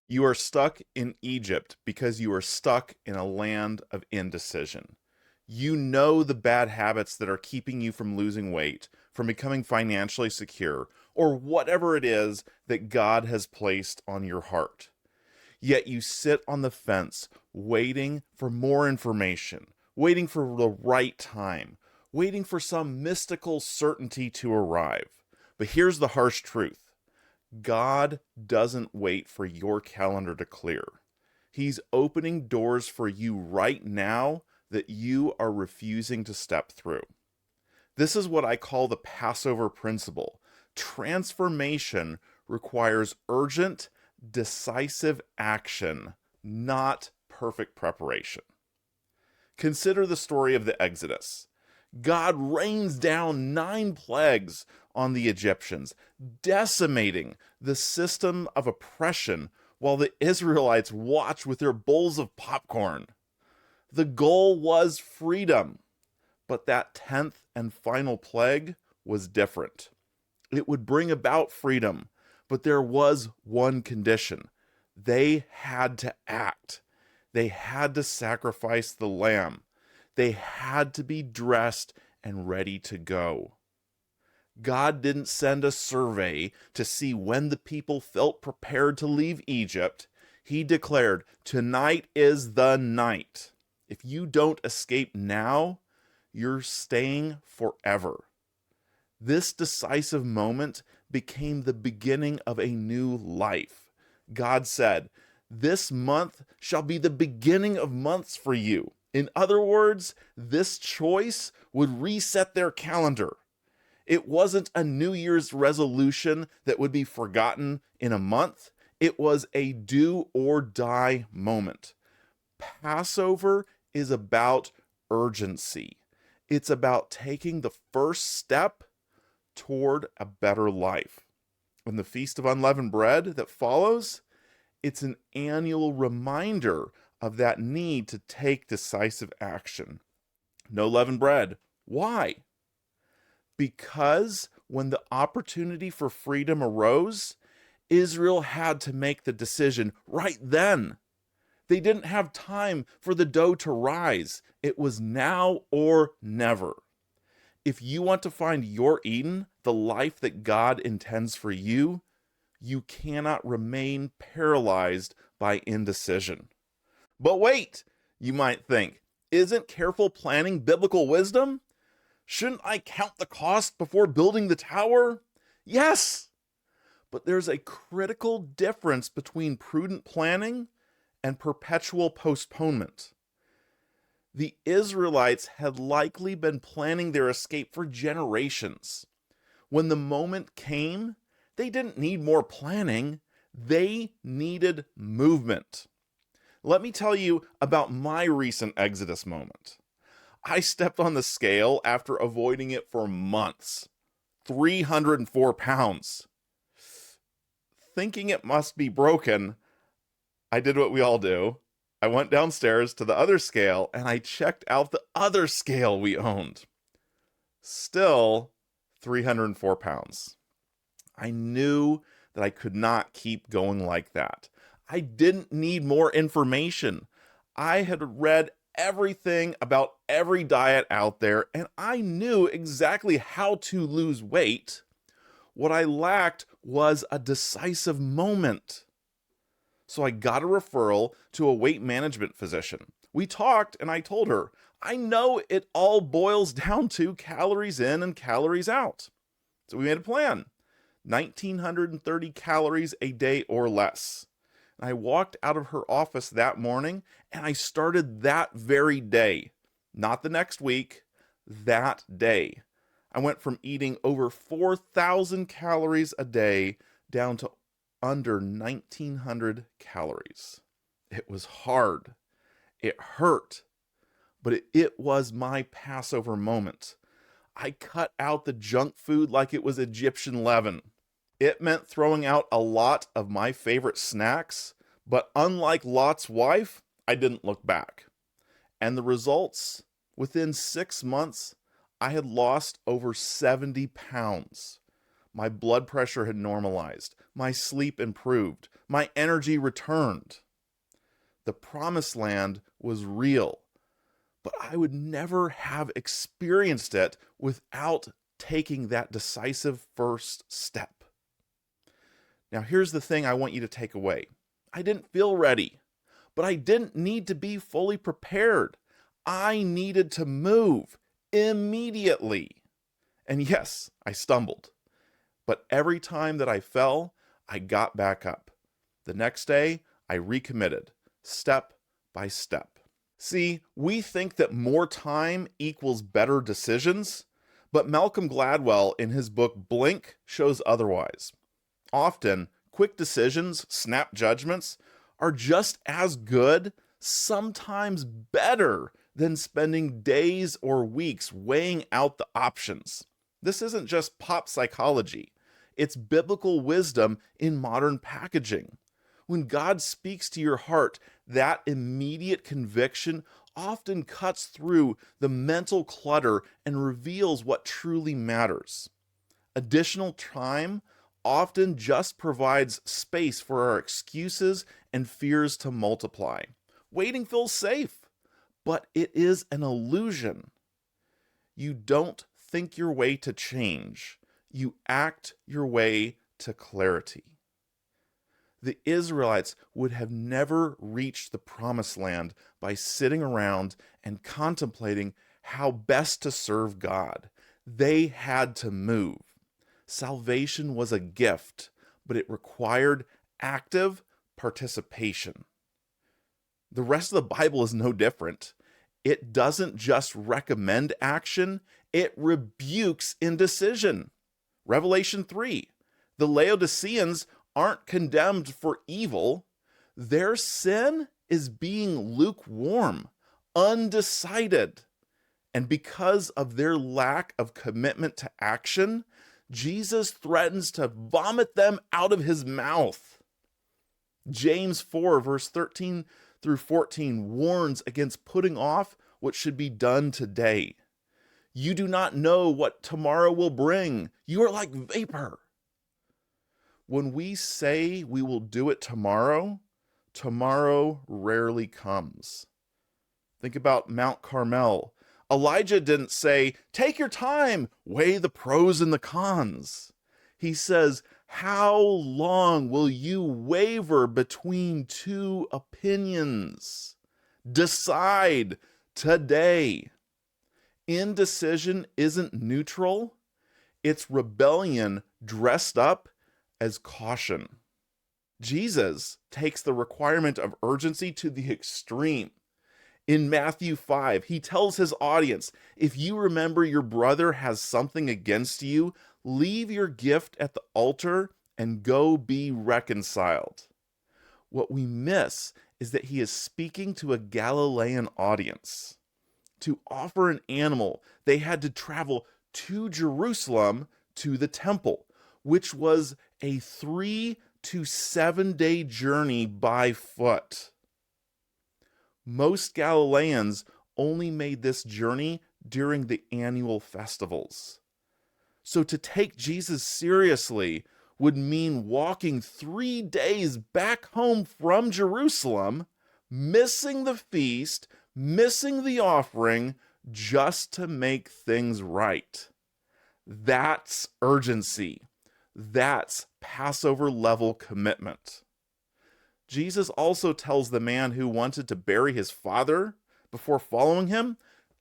You are stuck in Egypt because you are stuck in a land of indecision. You know the bad habits that are keeping you from losing weight, from becoming financially secure, or whatever it is that God has placed on your heart. Yet you sit on the fence waiting for more information, waiting for the right time, waiting for some mystical certainty to arrive. But here's the harsh truth: God doesn't wait for your calendar to clear. He's opening doors for you right now that you are refusing to step through. This is what I call the Passover Principle. Transformation requires urgent, decisive action, not perfect preparation. Consider the story of the Exodus. God rains down 9 plagues on the Egyptians, decimating the system of oppression while the Israelites watch with their bowls of popcorn. The goal was freedom, but that 10th and final plague was different. It would bring about freedom, but there was one condition. They had to act. They had to sacrifice the lamb. They had to be dressed and ready to go. God didn't send a survey to see when the people felt prepared to leave Egypt. He declared, "Tonight is the night. If you don't escape now, you're staying forever." This decisive moment became the beginning of a new life. God said, "This month shall be the beginning of months for you." In other words, this choice would reset their calendar. It wasn't a New Year's resolution that would be forgotten in a month. It was a do or die moment. Passover is about urgency. It's about taking the first step toward a better life. And the Feast of Unleavened Bread that follows, it's an annual reminder of that need to take decisive action. No leavened bread. Why? Because when the opportunity for freedom arose, Israel had to make the decision right then. They didn't have time for the dough to rise. It was now or never. If you want to find your Eden, the life that God intends for you, you cannot remain paralyzed by indecision. But wait, you might think, isn't careful planning biblical wisdom? Shouldn't I count the cost before building the tower? Yes, but there's a critical difference between prudent planning and perpetual postponement. The Israelites had likely been planning their escape for generations. When the moment came, they didn't need more planning, they needed movement. Let me tell you about my recent Exodus moment. I stepped on the scale after avoiding it for months. 304 pounds. Thinking it must be broken, I did what we all do. I went downstairs to the other scale and I checked out the other scale we owned. Still 304 pounds. I knew that I could not keep going like that. I didn't need more information. I had read everything about every diet out there and I knew exactly how to lose weight. What I lacked was a decisive moment. So I got a referral to a weight management physician. We talked and I told her, I know it all boils down to calories in and calories out. So we made a plan. 1,930 calories a day or less. And I walked out of her office that morning and I started that very day. Not the next week, that day. I went from eating over 4,000 calories a day down to under 1,900 calories. It was hard. It hurt. But it was my Passover moment. I cut out the junk food like it was Egyptian leaven. It meant throwing out a lot of my favorite snacks, but unlike Lot's wife, I didn't look back. And the results? Within 6 months, I had lost over 70 pounds. My blood pressure had normalized. My sleep improved. My energy returned. The promised land was real, but I would never have experienced it without taking that decisive first step. Now, here's the thing I want you to take away. I didn't feel ready, but I didn't need to be fully prepared. I needed to move immediately. And yes, I stumbled. But every time that I fell, I got back up. The next day, I recommitted, step by step. See, we think that more time equals better decisions, but Malcolm Gladwell in his book Blink shows otherwise. Often, quick decisions, snap judgments, are just as good, sometimes better, than spending days or weeks weighing out the options. This isn't just pop psychology. It's biblical wisdom in modern packaging. When God speaks to your heart, that immediate conviction often cuts through the mental clutter and reveals what truly matters. Additional time often just provides space for our excuses and fears to multiply. Waiting feels safe, but it is an illusion. You don't think your way to change. You act your way to clarity. The Israelites would have never reached the promised land by sitting around and contemplating how best to serve God. They had to move. Salvation was a gift, but it required active participation. The rest of the Bible is no different. It doesn't just recommend action, it rebukes indecision. Revelation 3, the Laodiceans aren't condemned for evil. Their sin is being lukewarm, undecided. And because of their lack of commitment to action, Jesus threatens to vomit them out of his mouth. James 4, verse 13 through 14 warns against putting off what should be done today. You do not know what tomorrow will bring. You are like vapor. When we say we will do it tomorrow, tomorrow rarely comes. Think about Mount Carmel. Elijah didn't say, take your time, weigh the pros and the cons. He says, how long will you waver between two opinions? Decide today. Indecision isn't neutral. It's rebellion dressed up as caution. Jesus takes the requirement of urgency to the extreme. In Matthew 5, he tells his audience, if you remember your brother has something against you, leave your gift at the altar and go be reconciled. What we miss is that he is speaking to a Galilean audience. To offer an animal, they had to travel to Jerusalem to the temple, which was a 3 to 7 day journey by foot. Most Galileans only made this journey during the annual festivals. So to take Jesus seriously would mean walking 3 days back home from Jerusalem, missing the feast, missing the offering, just to make things right. That's urgency. That's Passover level commitment. Jesus also tells the man who wanted to bury his father before following him,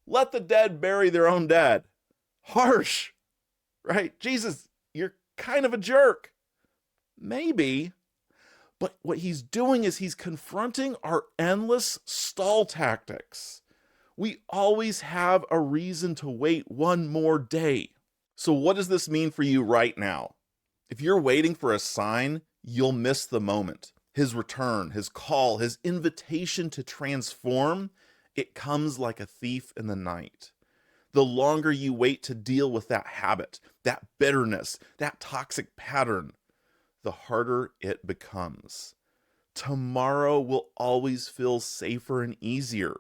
let the dead bury their own dead. Harsh, right? Jesus, you're kind of a jerk. Maybe, but what he's doing is he's confronting our endless stall tactics. We always have a reason to wait one more day. So what does this mean for you right now? If you're waiting for a sign, you'll miss the moment. His return, his call, his invitation to transform, it comes like a thief in the night. The longer you wait to deal with that habit, that bitterness, that toxic pattern, the harder it becomes. Tomorrow will always feel safer and easier,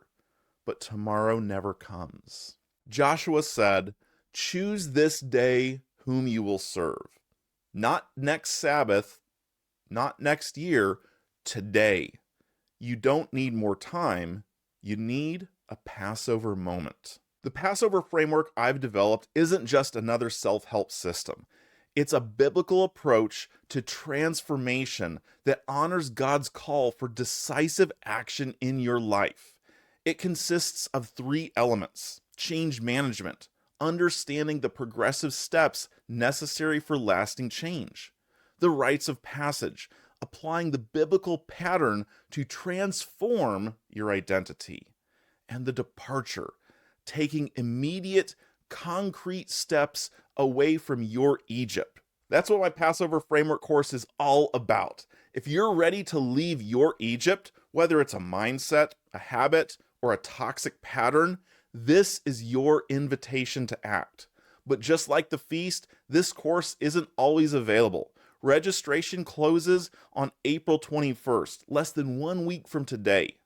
but tomorrow never comes. Joshua said, choose this day whom you will serve. Not next Sabbath, not next year, today. You don't need more time, you need a Passover moment. The Passover framework I've developed isn't just another self-help system. It's a biblical approach to transformation that honors God's call for decisive action in your life. It consists of 3 elements: change management, understanding the progressive steps necessary for lasting change; the rites of passage, applying the biblical pattern to transform your identity; and the departure, taking immediate, concrete steps away from your Egypt. That's what my Passover Framework course is all about. If you're ready to leave your Egypt, whether it's a mindset, a habit, or a toxic pattern, this is your invitation to act. But just like the feast, this course isn't always available. Registration closes on April 21st, less than 1 week from today.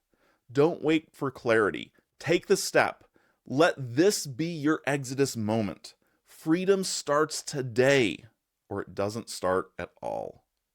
Don't wait for clarity. Take the step. Let this be your Exodus moment. Freedom starts today, or it doesn't start at all.